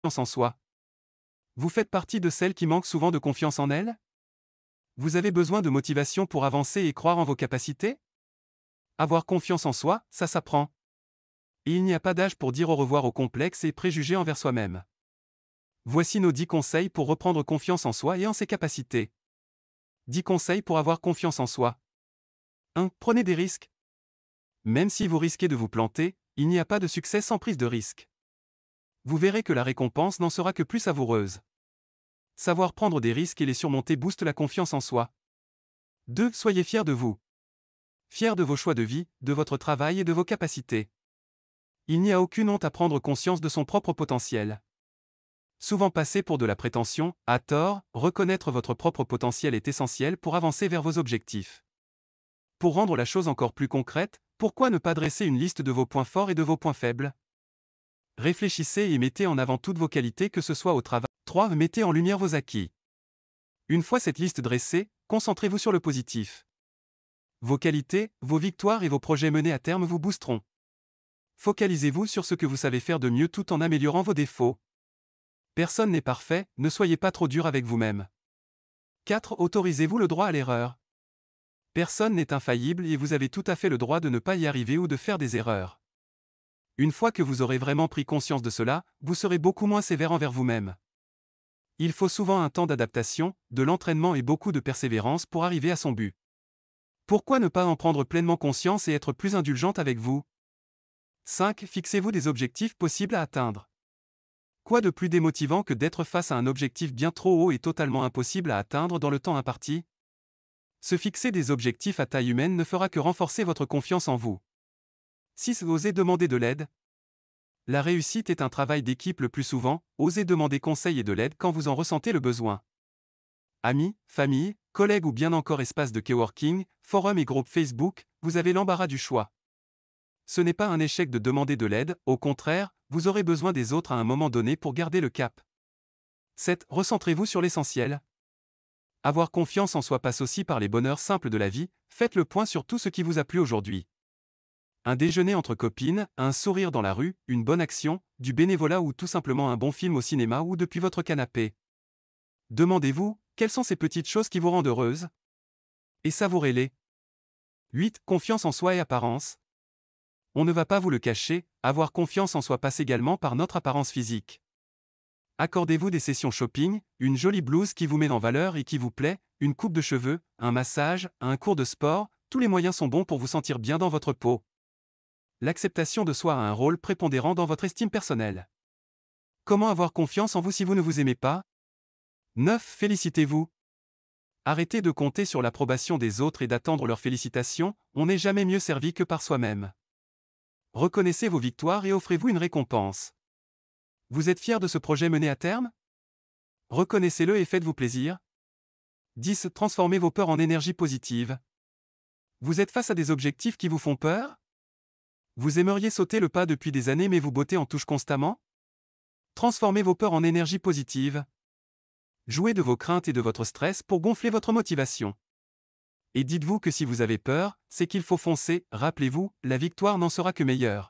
confiance en soi. Vous faites partie de celles qui manquent souvent de confiance en elles? Vous avez besoin de motivation pour avancer et croire en vos capacités? Avoir confiance en soi, ça s'apprend. Et il n'y a pas d'âge pour dire au revoir aux complexes et préjugés envers soi-même. Voici nos 10 conseils pour reprendre confiance en soi et en ses capacités. 10 conseils pour avoir confiance en soi. 1. Prenez des risques. Même si vous risquez de vous planter, il n'y a pas de succès sans prise de risque. Vous verrez que la récompense n'en sera que plus savoureuse. Savoir prendre des risques et les surmonter booste la confiance en soi. 2. Soyez fiers de vous. Fiers de vos choix de vie, de votre travail et de vos capacités. Il n'y a aucune honte à prendre conscience de son propre potentiel. Souvent passé pour de la prétention, à tort, reconnaître votre propre potentiel est essentiel pour avancer vers vos objectifs. Pour rendre la chose encore plus concrète, pourquoi ne pas dresser une liste de vos points forts et de vos points faibles? Réfléchissez et mettez en avant toutes vos qualités, que ce soit au travail. 3. Mettez en lumière vos acquis. Une fois cette liste dressée, concentrez-vous sur le positif. Vos qualités, vos victoires et vos projets menés à terme vous boosteront. Focalisez-vous sur ce que vous savez faire de mieux tout en améliorant vos défauts. Personne n'est parfait, ne soyez pas trop dur avec vous-même. 4. Autorisez-vous le droit à l'erreur. Personne n'est infaillible et vous avez tout à fait le droit de ne pas y arriver ou de faire des erreurs. Une fois que vous aurez vraiment pris conscience de cela, vous serez beaucoup moins sévère envers vous-même. Il faut souvent un temps d'adaptation, de l'entraînement et beaucoup de persévérance pour arriver à son but. Pourquoi ne pas en prendre pleinement conscience et être plus indulgente avec vous? 5. Fixez-vous des objectifs possibles à atteindre. Quoi de plus démotivant que d'être face à un objectif bien trop haut et totalement impossible à atteindre dans le temps imparti? Se fixer des objectifs à taille humaine ne fera que renforcer votre confiance en vous. 6. Osez demander de l'aide. La réussite est un travail d'équipe le plus souvent, osez demander conseil et de l'aide quand vous en ressentez le besoin. Amis, famille, collègues ou bien encore espace de coworking, forums et groupes Facebook, vous avez l'embarras du choix. Ce n'est pas un échec de demander de l'aide, au contraire, vous aurez besoin des autres à un moment donné pour garder le cap. 7. Recentrez-vous sur l'essentiel. Avoir confiance en soi passe aussi par les bonheurs simples de la vie, faites le point sur tout ce qui vous a plu aujourd'hui. Un déjeuner entre copines, un sourire dans la rue, une bonne action, du bénévolat ou tout simplement un bon film au cinéma ou depuis votre canapé. Demandez-vous, quelles sont ces petites choses qui vous rendent heureuse? Et savourez-les. 8. Confiance en soi et apparence. On ne va pas vous le cacher, avoir confiance en soi passe également par notre apparence physique. Accordez-vous des sessions shopping, une jolie blouse qui vous met en valeur et qui vous plaît, une coupe de cheveux, un massage, un cours de sport, tous les moyens sont bons pour vous sentir bien dans votre peau. L'acceptation de soi a un rôle prépondérant dans votre estime personnelle. Comment avoir confiance en vous si vous ne vous aimez pas? 9. Félicitez-vous. Arrêtez de compter sur l'approbation des autres et d'attendre leurs félicitations, on n'est jamais mieux servi que par soi-même. Reconnaissez vos victoires et offrez-vous une récompense. Vous êtes fier de ce projet mené à terme? Reconnaissez-le et faites-vous plaisir. 10. Transformez vos peurs en énergie positive. Vous êtes face à des objectifs qui vous font peur? Vous aimeriez sauter le pas depuis des années mais vous bottez en touche constamment? Transformez vos peurs en énergie positive. Jouez de vos craintes et de votre stress pour gonfler votre motivation. Et dites-vous que si vous avez peur, c'est qu'il faut foncer, rappelez-vous, la victoire n'en sera que meilleure.